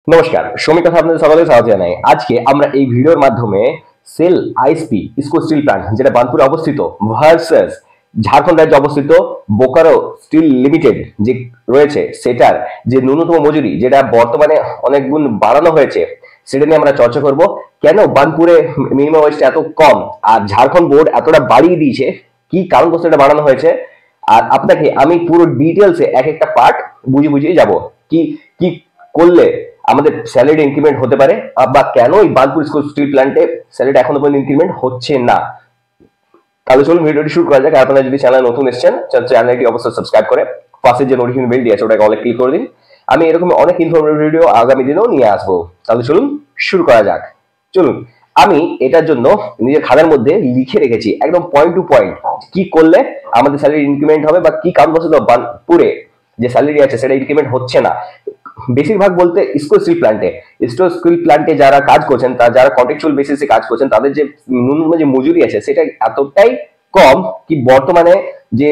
নমস্কার, শ্রমিক কথা আপনাদের সকলকে স্বাগত জানাই। আজকে আমরা এই ভিডিওর মাধ্যমে SAIL ISP IISCO steel plant যেটা বার্নপুরে অবস্থিত ভার্সাস ঝাড়খণ্ড রাজ্যে অবস্থিত বোকারো স্টিল লিমিটেড যে রয়েছে সেটার যে ন্যূনতম মজুরি যেটা বর্তমানে অনেক গুণ বাড়ানো হয়েছে সেটা নিয়ে আমরা চর্চা করব। কেন বার্নপুরে মিনিমাম ওয়েজটা এত কম আর ঝাড়খণ্ড বোর্ড এতটা বাড়িয়ে দিয়েছে, কি কারণবশত এটা বাড়ানো হয়েছে, আর আপনাকে আমি পুরো ডিটেলসে এক একটা পার্ট বুঝিয়ে যাব কি কি করলে আমাদের স্যালারি ইনক্রিমেন্ট হতে পারে বা কেন এই বার্নপুর স্টিল প্ল্যান্টে স্যালারি এখনো পর্যন্ত ইনক্রিমেন্ট হচ্ছে না। তাহলে চলুন ভিডিওটি শুরু করা যাক। আপনারা যদি চ্যানেল নতুন এসেছেন চ্যানেলটি অবশ্যই সাবস্ক্রাইব করে পাশে যে নোটিফিকেশন বেল দিয়ে আছে ওটাকে অল ক্লিক করে দিন। আমি এরকম অনেক ইনফরমেটিভ ভিডিও আগামী দিনেও নিয়ে আসবো। তাহলে চলুন শুরু করা যাক। চলুন, আমি এটার জন্য নিজের খাতার মধ্যে লিখে রেখেছি একদম পয়েন্ট টু পয়েন্ট কি করলে আমাদের স্যালারি ইনক্রিমেন্ট হবে বা কি কারণবশত বার্নপুরে যে স্যালারি আছে সেটা ইনক্রিমেন্ট হচ্ছে না। বেশিরভাগ বলতে ইসকো স্টিল প্ল্যান্টে যারা কাজ করছেন, যারা কন্ট্রাকচুয়াল বেসিসে কাজ করছেন, তাদের যে ন্যূনতম যে মজুরি আছে সেটা এতটাই কম কি বর্তমানে যে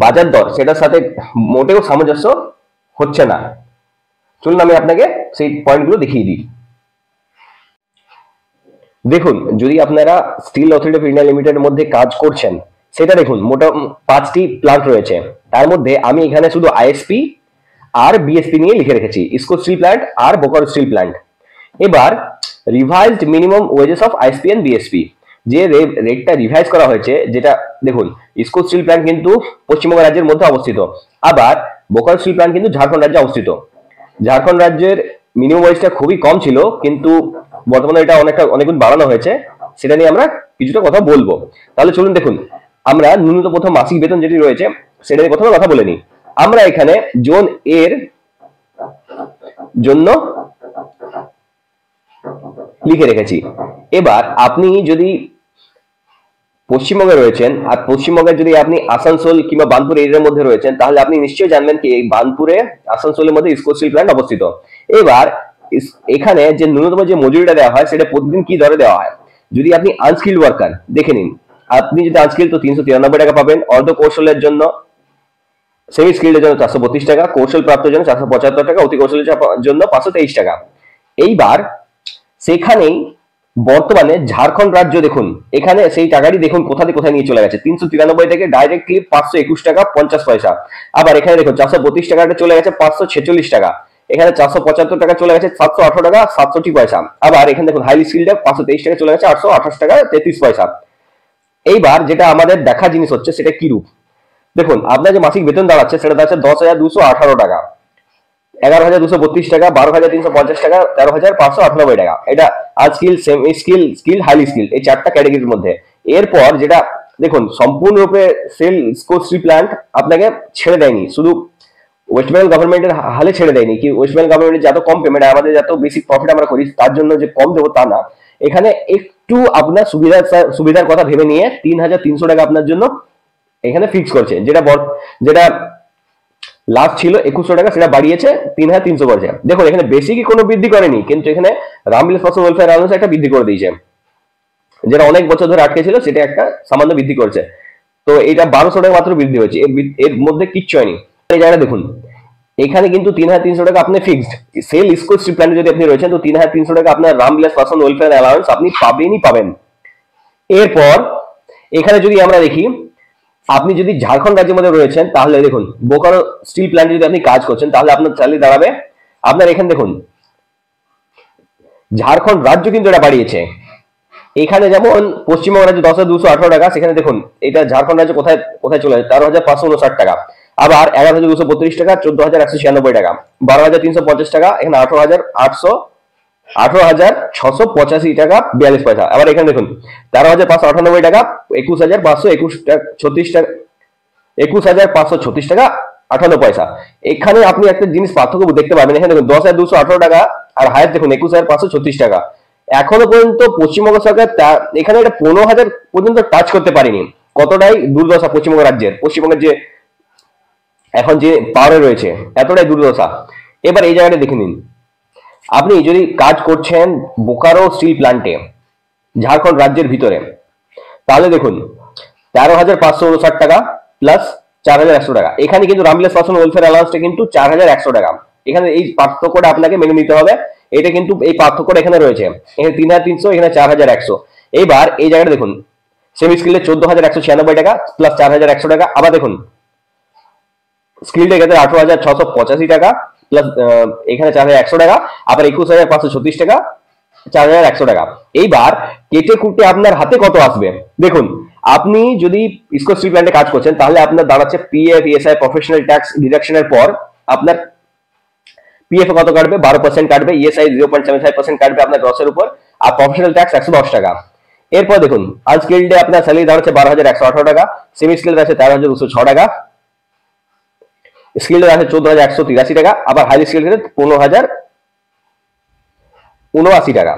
বাজার দর সেটার সাথে মোটেও সামঞ্জস্য হচ্ছে না। চলুন আমি আপনাকে সেই পয়েন্টগুলো দেখিয়ে দিই। দেখুন, যদি আপনারা স্টিল অথরিটি অফ ইন্ডিয়া লিমিটেডের মধ্যে কাজ করছেন সেটা দেখুন মোটা 5টি প্ল্যান্ট রয়েছে। তার মধ্যে আমি এখানে শুধু আইএসপি আর বিএসপি নিয়ে লিখে রেখেছি, ইসকো স্টিল প্ল্যান্ট আর বোকারো স্টিল প্ল্যান্ট। এবার revised minimum wages of ISP and BSP যে রেটটা রিভাইজ করা হয়েছে, যেটা দেখুন ইসকো স্টিল প্ল্যান্ট কিন্তু পশ্চিমবঙ্গ রাজ্যের মধ্যে অবস্থিত, আবার বোকারো স্টিল প্ল্যান্ট কিন্তু ঝাড়খণ্ড রাজ্যে অবস্থিত। ঝাড়খণ্ড রাজ্যের মিনিমাম ওয়েজটা খুবই কম ছিল, কিন্তু বর্তমানে এটা অনেকগুণ বাড়ানো হয়েছে, সেটা নিয়ে আমরা কিছুটা কথা বলবো। তাহলে চলুন দেখুন, আমরা ন্যূনতম প্রথম মাসিক বেতন যেটি রয়েছে সেটা নিয়ে প্রথমে কথা বলে নিই। আমরা এখানে জোন এর জন্য লিখে রেখেছি। এবার আপনি যদি পশ্চিমবঙ্গে রয়েছেন আর পশ্চিমবঙ্গের যদি আপনি আসানসোল কিংবা বার্নপুর এরিয়ার মধ্যে রয়েছেন, তাহলে আপনি নিশ্চয়ই জানবেন কি এই বার্নপুরে আসানসোলের মধ্যে ইসকো স্টিল প্ল্যান্ট অবস্থিত। এবার এখানে যে ন্যূনতম যে মজুরিটা দেওয়া হয় সেটা প্রতিদিন কি দরে দেওয়া হয়। যদি আপনি আনস্কিল্ড ওয়ার্কার দেখে নিন, আপনি যদি আনস্কিল্ড তো 393 টাকা পাবেন, অর্ধ কৌশলের জন্য সেমি স্কিল্ডের জন্য 425 টাকা, কৌশল প্রাপ্তের জন্য 475 টাকা, অতি কৌশলের জন্য 523 টাকা। এইবার সেখানেই বর্তমানে ঝাড়খণ্ড রাজ্য দেখুন, এখানে সেই টাকাটি দেখুন কোথায় নিয়ে চলে গেছে। 393 থেকে ডাইরেক্টলি 521 টাকা 50 পয়সা। আবার এখানে দেখুন 432 টাকাটা চলে গেছে 546 টাকা, এখানে 475 টাকা চলে গেছে 718 টাকা 67 পয়সা। আবার এখানে দেখুন হাইলি স্কিল্ডে 523 টাকা চলে গেছে 828 টাকা 33 পয়সা। এইবার যেটা আমাদের দেখা জিনিস হচ্ছে সেটা কি রূপ দেখুন, আপনার যে মাসিক বেতন দাঁড়াচ্ছে সেটা দাঁড়াচ্ছে 10,218 টাকা, 11,232 টাকা, 12,350 টাকা, 13,598 টাকা। এটা unskilled, semi skill, skill, highly skill এই চারটা ক্যাটাগরির মধ্যে। এরপর যেটা দেখুন সম্পূর্ণরূপে সেল ইসকো স্টিল প্ল্যান্ট আপনাকে ছেড়ে দেয়নি, শুধু ওয়েস্ট বেঙ্গল গভর্নমেন্টের হালে ছেড়ে দেয়নি কি ওয়েস্ট বেঙ্গল গভর্নমেন্টের যত কম পেমেন্ট আমাদের যত বেশি প্রফিট আমরা করি তার জন্য যে কম দেবো তা না। এখানে একটু আপনার সুবিধার কথা ভেবে নিয়ে 3,300 টাকা আপনার জন্য এখানে ফিক্স করছে, যেটা লাস্ট ছিল 2100 টাকা, সেটা বাড়িয়েছে 3,300 করছে। দেখুন এখানে বেশি কি কোনো বৃদ্ধি করেনি, কিন্তু এখানে রামবিলাস পাসওয়ান ওয়েলফেয়ার অ্যালাউন্স একটা বৃদ্ধি করে দিয়েছে, যেটা অনেক বছর ধরে আটকে ছিল সেটা একটা সামান্য বৃদ্ধি করছে। তো এটা 1200 টাকা মাত্র বৃদ্ধি হয়েছে, এর মধ্যে কিচ্ছু হয়নি। এই জায়গাটা দেখুন, এখানে কিন্তু 3,300 টাকা আপনি ফিক্সড সেল ইসকো স্টিল প্ল্যান্টে যদি আপনি রয়েছেন তো 3,300 টাকা আপনার রামবিলাস পাসওয়ান ওয়েলফেয়ার অ্যালাউন্স আপনি পাবেন। এরপর এখানে যদি আমরা দেখি, আপনি যদি ঝাড়খণ্ড রাজ্যের মধ্যে রয়েছেন তাহলে দেখুন বোকারো স্টিল প্ল্যান্টে যদি আপনি কাজ করছেন তাহলে আপনার স্যালারি দাঁড়াবে, আপনার এখানে দেখুন ঝাড়খণ্ড রাজ্য কিন্তু এটা বাড়িয়েছে। এখানে যেমন পশ্চিমবঙ্গ রাজ্য 10,218 টাকা, সেখানে দেখুন এটা ঝাড়খণ্ড রাজ্য কোথায় চলে যায় 13,559 টাকা, আবার 11,232 টাকা, 14,196 টাকা, 12,350 টাকা, এখানে 18,685 টাকা 42 পয়সা। আবার এখানে দেখুন 13,598 টাকা, 21,536 টাকা, 21,536 টাকা 58 পয়সা। এখানে আপনি একটা জিনিস পার্থক্য দেখতে পাবেন, এখানে দেখুন 10,218 টাকা আর হায়ার দেখুন 21,536 টাকা। এখনো পর্যন্ত পশ্চিমবঙ্গ সরকার এখানে এটা 15,000 পর্যন্ত টাচ করতে পারেনি। কতটাই দুর্দশা পশ্চিমবঙ্গের যে এখন যে পাওয়ারে রয়েছে, এতটাই দুর্দশা। এবার এই জায়গাটা দেখে নিন, আপনি যদি কাজ করছেন বোকারো স্টিল প্ল্যান্টে ঝাড়খণ্ড রাজ্যের ভিতরে, তাহলে দেখুন 13,559 টাকা প্লাস 4,100 টাকা। এখানে কিন্তু রামবিলাস পাসওয়ান ওয়েলফেয়ার অ্যালাউন্সটা কিন্তু 4,100 টাকা। এখানে এই পার্থক্যটা আপনাকে মেনে নিতে হবে। এটা কিন্তু এই পার্থক্যটা এখানে রয়েছে, এখানে 3300, এখানে 4100। এইবার এই জায়গাটা দেখুন, সেমি স্কিলে 14,196 টাকা প্লাস 4,100 টাকা। আবার দেখুন স্কিলটা ক্ষেত্রে 18,685 টাকা প্লাস এখানে 4,100 টাকা, আবার 21,536 টাকা, 4,100 টাকা। এইবার কেটে কুটে আপনার হাতে কত আসবে দেখুন। আপনি যদি ইসকো স্টিল প্ল্যান্টে কাজ করছেন তাহলে আপনার দাঁড়াচ্ছে পিএফ, ইএসআই, প্রফেশনাল ট্যাক্স ডিডাকশনের পর আপনার পিএফ কত কাটবে, 12% কাটবে, ইএসআই 0.75% কাটবে আপনার গ্রসের উপর, আর প্রফেশনাল ট্যাক্স 110 টাকা। এরপর দেখুন আনস্কিল্ডে আপনার স্যালারি দাঁড়াচ্ছে 12,118 টাকা, সেমি স্কিল্ড আছে 13,206 টাকা, স্কিল্ড আছে 14,183 টাকা, আবার হাই স্কিল্ড 15,079 টাকা।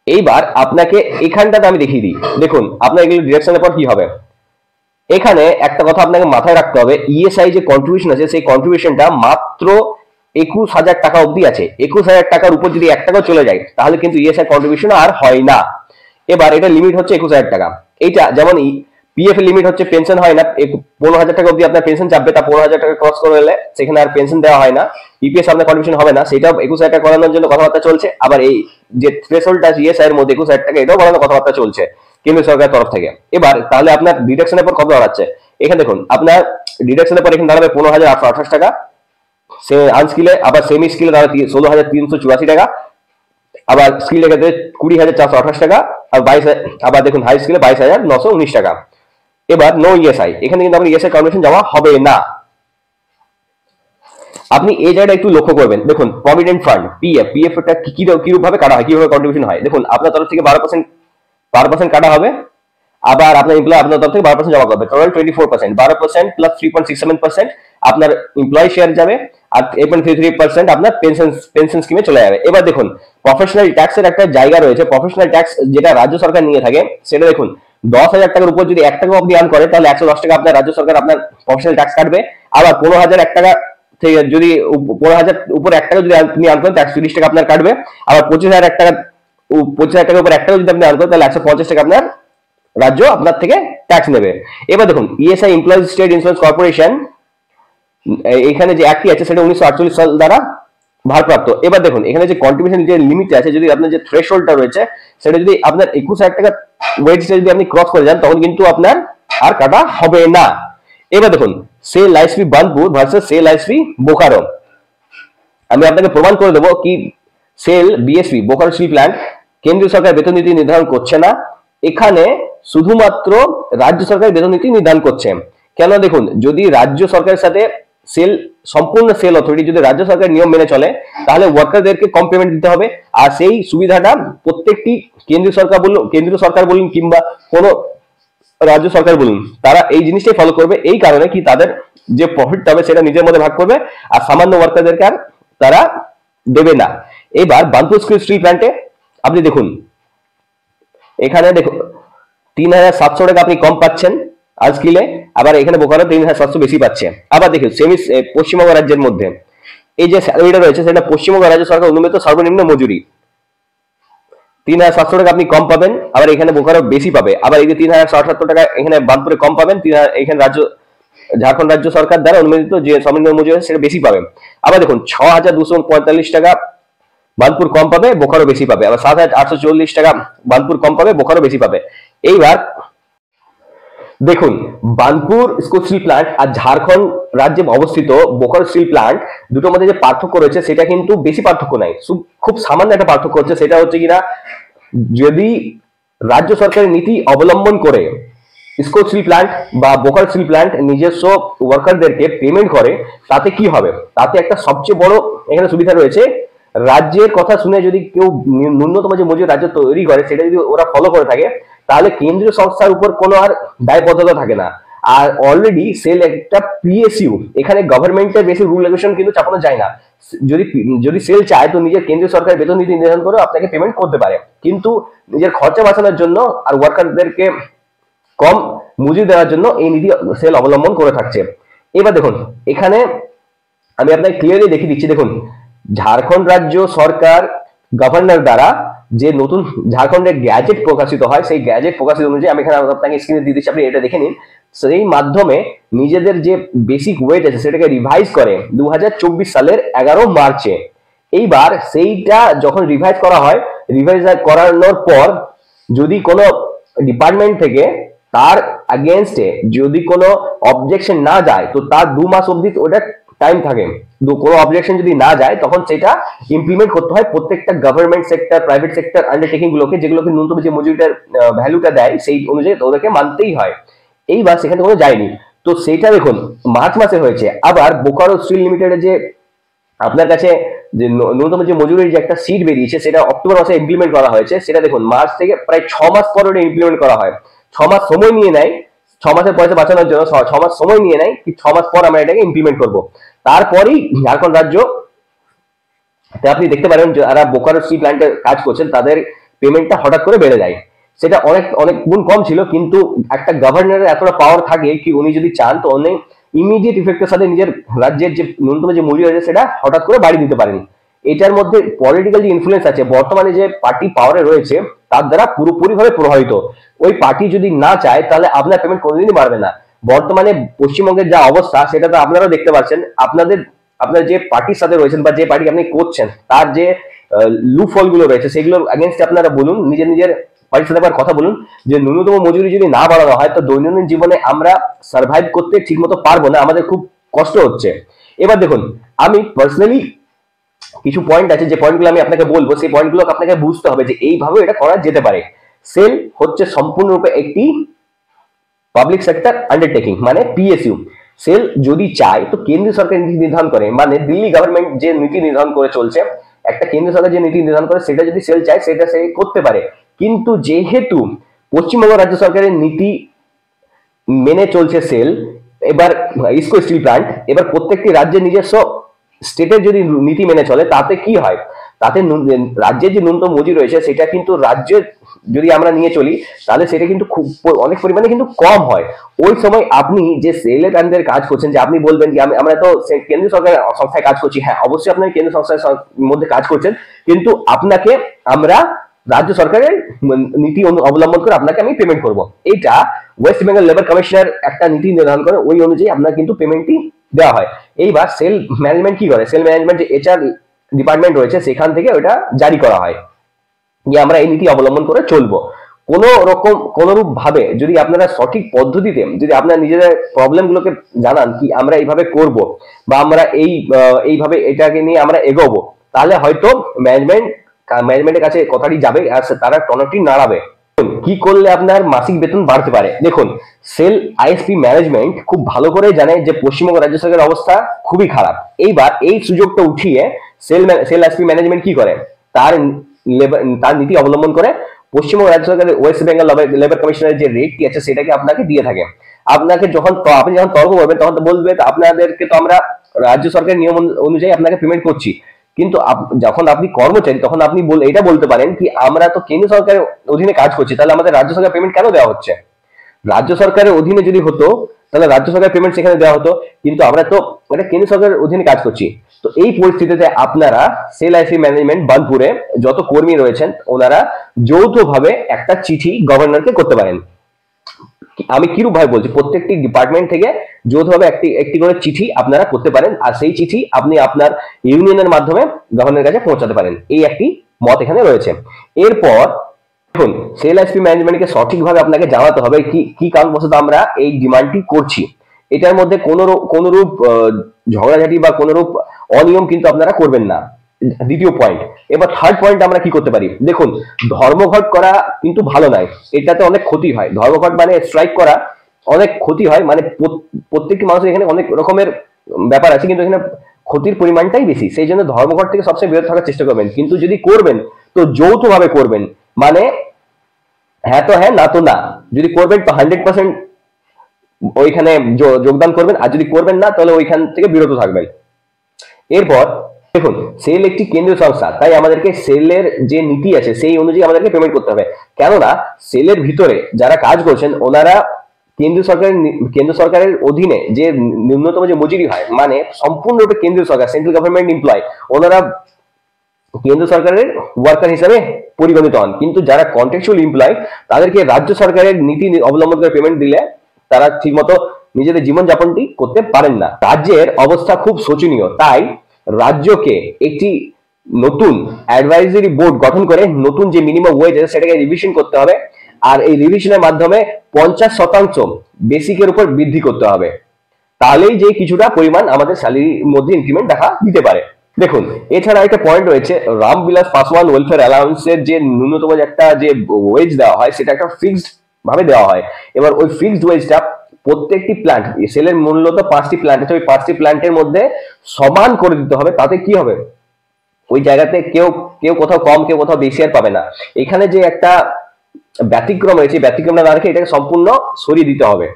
এইবার আপনাকে এখানটাতে আমি দেখিয়ে দিই, দেখুন আপনার এগুলো ডিরেকশনের পর কি হবে। এখানে একটা কথা আপনাকে মাথায় রাখতে হবে, ইএসআই যে কন্ট্রিবিউশন আছে সেই কন্ট্রিবিউশনটা মাত্র 21,000 টাকা অবধি আছে। 21,000 টাকার উপর যদি 1 টাকাও চলে যায় তাহলে কিন্তু ইএসআই কন্ট্রিবিউশন আর হয় না। এবার এটা লিমিট হচ্ছে 21,000 টাকা। এইটা যেমন পিএফ এর লিমিট হচ্ছে, পেনশন হয় না, 15,000 টাকা অবধি আপনার পেনশন চাপবে, তা 15,000 টাকা ক্রস করে এলে সেখানে আর পেনশন দেওয়া হয় না, ইপিএস আপনার কন্ট্রিবিউশন হবে না, সেটাও 21,000 টাকা করানোর জন্য কথাবার্তা চলছে। আবার এই যে থ্রেশহোল্ড আছে ইএসআই এর মধ্যে 21,000 টাকা, এটাও করানোর কথাবার্তা চলছে কেন্দ্র সরকারের তরফ থেকে। এবার তাহলে আপনার ডিডাকশনের পর কত দাঁড়াচ্ছে, এখানে দেখুন আপনার ডিডাকশনের পর এখানে দাঁড়াবে 15,828 টাকা, সে আনস্কিলে, আবার সেমি স্কিলে দাঁড়াবে 16,384 টাকা, আবার স্কিলের ক্ষেত্রে 20,428 টাকা, আর 22, আবার দেখুন হাই স্কিলে 22,919 টাকা। এবার নো ইএসআই, এখানে কিন্তু আপনার ইএসআই কন্ট্রিবিউশন জমা হবে না। আপনি এই জায়গাটা একটু লক্ষ্য করবেন, দেখুন প্রভিডেন্ট ফান্ড পিএফ টা কিরূপ ভাবে কাটা হয়, কিভাবে কন্ট্রিবিউশন হয়। দেখুন আপনার তরফ থেকে 12% কাটা হবে, আবার আপনার এমপ্লয় আপনার তরফ থেকে 12% জমা করবে, টোটাল 24%, 12% প্লাস 3.67% আপনার এমপ্লয় শেয়ার যাবে, আর 8.33% আপনার পেনশন স্কিমে চলে যাবে। এবার দেখুন প্রফেশনাল ট্যাক্সের একটা জায়গা রয়েছে, প্রফেশনাল ট্যাক্স যেটা রাজ্য সরকার নিয়ে থাকে, সেটা দেখুন 10,000 টাকার উপর যদি 1 টাকা অব্দি আর্ন করে তাহলে 110 টাকা আপনার রাজ্য সরকার আপনার প্রফেশনাল ট্যাক্স কাটবে। আবার 15,001 টাকা থেকে যদি 15,000 উপর 1 টাকা যদি আপনি আর্ন করেন 130 টাকা আপনার কাটবে। আবার 25,000 টাকা, 25,000 টাকার উপর 1 টাকা যদি আপনি আর্ন করেন তাহলে 150 টাকা আপনার রাজ্য আপনার থেকে ট্যাক্স নেবে। এবার দেখুন ESI employees state insurance corporation, এখানে যে অ্যাক্টটি আছে সেটা 1948 সাল দ্বারা ভারপ্রাপ্ত। এবার দেখুন এখানে যে কন্ট্রিবিউশন যে লিমিট আছে, যদি আপনার যে থ্রেশহোল্ডটা রয়েছে সেটা যদি আপনার 21,000 টাকা ওয়েজটা যদি আপনি ক্রস করে যান তখন কিন্তু আপনার আর কাটা হবে না। এবার দেখুন SAIL ISP Burnpur versus SAIL ISP Bokaro, আমি আপনাকে প্রমাণ করে দেবো কি SAIL BSP Bokaro steel plant কেন্দ্রীয় সরকার বেতন নীতি নির্ধারণ করছে না, এখানে শুধুমাত্র রাজ্য সরকার বেতন নীতি নির্ধারণ করছে। কেন দেখুন, যদি রাজ্য সরকারের সাথে সেল সম্পূর্ণ সেল অথরিটি যদি রাজ্য সরকার নিয়ম মেনে চলে তাহলে ওয়ার্কারদেরকে কম পেমেন্ট দিতে হবে, আর সেই সুবিধাটা প্রত্যেকটি কেন্দ্রীয় সরকার বলুন কিংবা কোনো রাজ্য সরকার বলুন তারা এই জিনিসটাই ফলো করবে। এই কারণে কি তাদের যে প্রফিট হবে সেটা নিজের মধ্যে ভাগ করবে, আর সামান্য ওয়ার্কারদেরকে আর তারা দেবে না। এবার বার্নপুর স্টিল প্ল্যান্টে আপনি দেখুন, এখানে দেখুন 3,700 টাকা আপনি কম পাচ্ছেন আজকিলে, আবার এখানে বোকারো 3,700 বেশি পাচ্ছে। আবার দেখুন সেমি পশ্চিমবঙ্গ রাজ্যের মধ্যে এই যে স্যালারিটা রয়েছে সেটা পশ্চিমবঙ্গ রাজ্য সরকার অনুমোদিত সর্বনিম্ন মজুরি, 3,700 টাকা আপনি কম পাবেন, আবার এখানে বোকারো বেশি পাবে। আবার এই যে 3,778 টাকা এখানে বার্নপুরে কম পাবেন, এখানে ঝাড়খণ্ড রাজ্য সরকার দ্বারা অনুমোদিত যে সর্বনিম্ন মজুরি সেটা বেশি পাবেন। আবার দেখুন 6,245 টাকা বার্নপুর কম পাবে, বোকারো বেশি পাবে। আবার 7,840 টাকা বার্নপুর কম পাবে, বোকারো বেশি পাবে। এইবার দেখুন বার্নপুর স্টিল প্ল্যান্ট আর ঝাড়খণ্ড রাজ্যে অবস্থিত বোকারো স্টিল প্ল্যান্ট দুটোর মধ্যে যে পার্থক্য রয়েছে সেটা কিন্তু বেশি পার্থক্য নাই, খুব সামান্য একটা পার্থক্য হচ্ছে। সেটা হচ্ছে কিনা, যদি রাজ্য সরকারের নীতি অবলম্বন করে ইসকো স্টিল প্ল্যান্ট বা বোকারো স্টিল প্ল্যান্ট নিজস্ব ওয়ার্কারদেরকে পেমেন্ট করে তাতে কি হবে, তাতে একটা সবচেয়ে বড় এখানে সুবিধা রয়েছে, রাজ্যের কথা শুনে যদি কেউ ন্যূনতম যে মজুরি রাজ্য তৈরি করে সেটা যদি ওরা ফলো করে থাকে তাহলে কেন্দ্রীয় সংস্থার উপর কোনো আর দায়বদ্ধতা থাকে না। আর অলরেডি সেল একটা পিএসইউ, এখানে গভর্নমেন্টের বেশি রুল রেগুলেশন কিন্তু চাপানো যায় না। যদি সেল চায় তো নিজের কেন্দ্রীয় সরকার বেতন নীতি নির্ধারণ করে আপনাকে পেমেন্ট করতে পারে, কিন্তু নিজের খরচা বাঁচানোর জন্য আর ওয়ার্কারদেরকে কম মজুরি দেওয়ার জন্য এই নীতি সেল অবলম্বন করে থাকছে। এবার দেখুন এখানে আমি আপনাকে ক্লিয়ারলি দেখিয়ে দিচ্ছি, দেখুন ঝাড়খণ্ড রাজ্য সরকার গভর্নর দ্বারা যে নতুন ঝাড়খণ্ডের গ্যাজেট প্রকাশিত হয়, সেই গ্যাজেট প্রকাশিত অনুযায়ী আমি এখানে আপনাকে স্ক্রিনে দিয়ে দিচ্ছি, আপনি এটা দেখে নিন। সেই মাধ্যমে নিজেদের যে বেসিক ওয়েট আছে সেটাকে রিভাইজ করে 2024 সালের 11 মার্চে। এইবার সেইটা যখন রিভাইজ করা হয়, রিভাইজ করানোর পর যদি কোনো ডিপার্টমেন্ট থেকে তার এগেনস্টে যদি কোনো অবজেকশন না যায়, তো তার 2 মাস অবধি ওটা টাইম থাকে। কোনো অবজেকশন যদি না যায় তখন সেটা ইমপ্লিমেন্ট করতে হয় প্রত্যেকটা government sector, private sector undertaking গুলোকে, যেগুলোকে ন্যূনতম যে মজুরিটার ভ্যালুটা দেয় সেই অনুযায়ী ওদেরকে মানতেই হয়। এইবার সেখানে কোনো যায়নি, তো সেটা দেখুন মার্চ মাসে হয়েছে। আবার বোকারো স্টিল লিমিটেডের যে আপনার কাছে যে ন্যূনতম যে মজুরির যে একটা সিট বেরিয়েছে সেটা অক্টোবর মাসে ইমপ্লিমেন্ট করা হয়েছে, সেটা দেখুন মার্চ থেকে প্রায় 6 মাস পর ওটা ইমপ্লিমেন্ট করা হয়। 6 মাস সময় নিয়ে নেয়, 6 মাসের পয়সা বাঁচানোর জন্য 6 মাস সময় নিয়ে নেয়, কি 6 মাস পর আমরা এটাকে ইমপ্লিমেন্ট করব। তারপরেই ঝাড়খণ্ড রাজ্য আপনি দেখতে পারেন যারা বোকারো স্টিল প্ল্যান্টে কাজ করছেন তাদের পেমেন্টটা হঠাৎ করে বেড়ে যায়। সেটা অনেক অনেক গুণ কম ছিল, কিন্তু একটা গভর্নরের এতটা পাওয়ার থাকে কি উনি যদি চান তো উনি ইমিডিয়েট ইফেক্টের সাথে নিজের রাজ্যের যে ন্যূনতম যে মজুরি আছে সেটা হঠাৎ করে বাড়িয়ে দিতে পারেন। এটার মধ্যে পলিটিক্যাল যে ইনফ্লুয়েন্স আছে, বর্তমানে যে পার্টি পাওয়ারে রয়েছে তার দ্বারা পুরোপুরিভাবে প্রভাবিত। ওই পার্টি যদি না চায় তাহলে আপনার পেমেন্ট কোনোদিনই বাড়বে না। বর্তমানে পশ্চিমবঙ্গের যা অবস্থা সেটা তো আপনারাও দেখতে পাচ্ছেন। আপনার যে পার্টির সাথে রয়েছেন বা যে পার্টি আপনি করছেন তার যে লুফল গুলো রয়েছে সেগুলোর এগেনস্টে আপনারা বলুন, নিজের পার্টির সাথে আবার কথা বলুন যে ন্যূনতম মজুরি যদি না বাড়ানো হয় তো দৈনন্দিন জীবনে আমরা সার্ভাইভ করতে ঠিকমতো পারবো না, আমাদের খুব কষ্ট হচ্ছে। এবার দেখুন আমি পার্সোনালি কিছু পয়েন্ট আছে, যে পয়েন্টগুলো আমি আপনাকে বলবো সেই পয়েন্টগুলো আপনাকে বুঝতে হবে যে এইভাবে এটা করা যেতে পারে। সেল হচ্ছে সম্পূর্ণরূপে একটি পাবলিক সেক্টর আন্ডারটেকিং, মানে পিএসইউ। সেল যদি চায় তো কেন্দ্রীয় সরকার নীতি নির্ধারণ করে, মানে দিল্লি গভর্নমেন্ট যে নীতি নির্ধারণ করে চলছে, একটা কেন্দ্রীয় সরকার যে নীতি নির্ধারণ করে সেটা যদি সেল চায় সেটা সে করতে পারে। কিন্তু যেহেতু পশ্চিমবঙ্গ রাজ্য সরকারের নীতি মেনে চলছে সেল, এবার ইসকো স্টিল প্ল্যান্ট, এবার প্রত্যেকটি রাজ্যের নিজস্ব স্টেটের যদি নীতি মেনে চলে তাতে কি হয়, তাতে রাজ্যের যে ন্যূনতম মজুরি রয়েছে সেটা কিন্তু রাজ্যের যদি আমরা নিয়ে চলি তাহলে সেটা কিন্তু খুব অনেক পরিমাণে কিন্তু কম হয়। ওই সময় আপনি যে সেলের আন্ডারে কাজ করছেন, যে আপনি বলবেন যে আমরা তো কেন্দ্রীয় সরকার সংস্থায় কাজ করছি, হ্যাঁ অবশ্যই আপনার কেন্দ্রীয় সংস্থার মধ্যে কাজ করছেন, কিন্তু আপনাকে আমরা রাজ্য সরকারের নীতি অবলম্বন করে আপনাকে আমি পেমেন্ট করব। এটা ওয়েস্ট বেঙ্গল লেবার কমিশনার একটা নীতি নির্ধারণ করে, ওই অনুযায়ী আপনার কিন্তু পেমেন্টটি দেওয়া হয়। এইবার সেল ম্যানেজমেন্ট কি করে, সেল ম্যানেজমেন্ট যে এইচআর ডিপার্টমেন্ট রয়েছে সেখান থেকে ওটা জারি করা হয় যে আমরা এই নীতি অবলম্বন করে চলবো। কোনোরূপ ভাবে যদি আপনারা সঠিক পদ্ধতিতে যদি আপনারা নিজেদের প্রবলেম গুলোকে জানান কি আমরা এইভাবে করব বা আমরা এইভাবে এটাকে নিয়ে আমরা এগোবো, তাহলে হয়তো ম্যানেজমেন্টের কাছে কথাটি যাবে আর তারা টনকটি নাড়াবে। কি করলে আপনার মাসিক বেতন বাড়তে পারে, দেখুন সেল আইএসপি ম্যানেজমেন্ট খুব ভালো করে জানে যে পশ্চিমবঙ্গ রাজ্য সরকারের অবস্থা খুবই খারাপ। এইবার এই সুযোগটা উঠিয়ে সেল আইএসপি ম্যানেজমেন্ট কি করে, তার নীতি অবলম্বন করে পশ্চিমবঙ্গ রাজ্য সরকারের ওয়েস্ট বেঙ্গল লেবার কমিশনের যে রেটটি আছে সেটাকে আপনাকে দিয়ে থাকে। আপনি যখন তর্ক করবেন তখন তো বলবে আপনাদেরকে তো আমরা রাজ্য সরকারের নিয়ম অনুযায়ী আপনাকে পেমেন্ট করছি, কিন্তু যখন আপনি কর্মচারী তখন আপনি এটা বলতে পারেন কি আমরা তো কেন্দ্র সরকারের অধীনে কাজ করছি, তাহলে আমাদের রাজ্য সরকার পেমেন্ট কেন দেওয়া হচ্ছে। রাজ্য সরকারের অধীনে যদি হতো তাহলে রাজ্য সরকার পেমেন্ট সেখানে দেওয়া হতো, কিন্তু আমরা তো এটা কেন্দ্র সরকারের অধীনে কাজ করছি। তো এই পরিস্থিতিতে আপনারা সেল আইসি ম্যানেজমেন্ট বার্নপুরে যত কর্মী রয়েছেন ওনারা যৌথভাবে একটা চিঠি গভর্নরকে করতে পারেন। আমি কিরূপ ভাবে বলছি, প্রত্যেকটি ডিপার্টমেন্ট থেকে যৌথভাবে একটি করে চিঠি আপনারা করতে পারেন, আর সেই চিঠি আপনি আপনার ইউনিয়নের মাধ্যমে গভর্নরের কাছে পৌঁছাতে পারেন। এই একটি মত এখানে রয়েছে। এরপর দেখুন সেল আইসপি ম্যানেজমেন্টকে সঠিকভাবে আপনাকে জানাতে হবে কি কারণবশত আমরা এই ডিমান্ডটি করছি। এটার মধ্যে কোনরূপ ঝগড়াঝাটি বা কোনরূপ অনিয়ম কিন্তু আপনারা করবেন না। দ্বিতীয় পয়েন্ট। এবার থার্ড পয়েন্ট আমরা কি করতে পারি, দেখুন ধর্মঘট করা কিন্তু ভালো নয়, এটাতে অনেক ক্ষতি হয়। ধর্মঘট মানে স্ট্রাইক করা, অনেক ক্ষতি হয়, মানে প্রত্যেকটি মানুষের এখানে অনেক রকমের ব্যাপার আছে, কিন্তু এখানে ক্ষতির পরিমাণটাই বেশি। সেই জন্য ধর্মঘট থেকে সবসময় বিরত থাকার চেষ্টা করবেন, কিন্তু যদি করবেন তো যৌথভাবে করবেন, মানে হ্যাঁ তো হ্যাঁ না তো না। যদি করবেন তো 100% ওইখানে যোগদান করবেন, আর যদি করবেন না তাহলে ওইখান থেকে বিরত থাকবেন। এরপর দেখুন সেল একটি কেন্দ্রীয় সংস্থা, তাই আমাদেরকে সেলের যে নীতি আছে সেই অনুযায়ী আমাদেরকে পেমেন্ট করতে হবে। কেননা সেলের ভিতরে যারা কাজ করছেন ওনারা কেন্দ্র সরকারের অধীনে যে ন্যূনতম যে মজুরি হয়, মানে সম্পূর্ণরূপে কেন্দ্রীয় সরকার সেন্ট্রাল গভর্নমেন্ট এমপ্লয়, ওনারা কেন্দ্র সরকারের ওয়ার্কার হিসাবে পরিগণিত হন, কিন্তু যারা কন্ট্রাকচুয়াল এমপ্লয় তাদেরকে রাজ্য সরকারের নীতি অবলম্বন করে পেমেন্ট দিলে তারা ঠিকমতো নিজেদের জীবনযাপনটি করতে পারেন না। রাজ্যের অবস্থা খুব শোচনীয়, তাই রাজ্যকে একটি নতুন অ্যাডভাইজারি বোর্ড গঠন করে নতুন যে মিনিমাম ওয়েজ আছে সেটাকে রিভিশন করতে হবে, আর এই রিভিশনের মাধ্যমে 50% বেসিকের উপর বৃদ্ধি করতে হবে। তাহলেই যে কিছুটা পরিমাণ আমাদের স্যালারির মধ্যে ইনক্রিমেন্ট দেখা দিতে পারে। দেখুন, এছাড়া একটা পয়েন্ট রয়েছে, রামবিলাস পাসওয়ান ওয়েলফেয়ার অ্যালাউন্সের যে ন্যূনতম একটা যে ওয়েজ দেওয়া হয় সেটা একটা ফিক্সড ভাবে দেওয়া হয়। এবার ওই ফিক্সড ওয়েজটা প্রত্যেকটি প্ল্যান্ট, সেলের মূলত 5টি প্ল্যান্ট আছে, ওই 5টি প্ল্যান্টের মধ্যে সমান করে দিতে হবে। তাতে কি হবে, ওই জায়গাতে কেউ কেউ কোথাও কম কেউ কোথাও বেশি আর পাবে না। এখানে যে একটা ব্যতিক্রম রয়েছে, ব্যতিক্রমটা না রেখে এটাকে সম্পূর্ণ সরিয়ে দিতে হবে।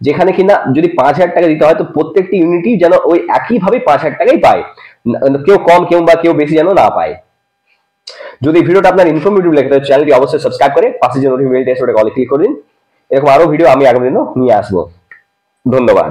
যেখানে কিনা যদি 5,000 টাকা দিতে হয় তো প্রত্যেকটি ইউনিটই যেন ওই একইভাবে 5,000 টাকাই পায়, কেউ কম কেউ বা কেউ বেশি যেন না পায়। যদি ভিডিওটা আপনার ইনফরমেটিভ লাগে তাহলে চ্যানেলটি অবশ্যই সাবস্ক্রাইব করে পাশে যে নোটিফিকেশন বেলটা আছে ওটা ক্লিক করে দিন। এরকম আরো ভিডিও আমি আগামী দিনও নিয়ে আসবো। ধন্যবাদ।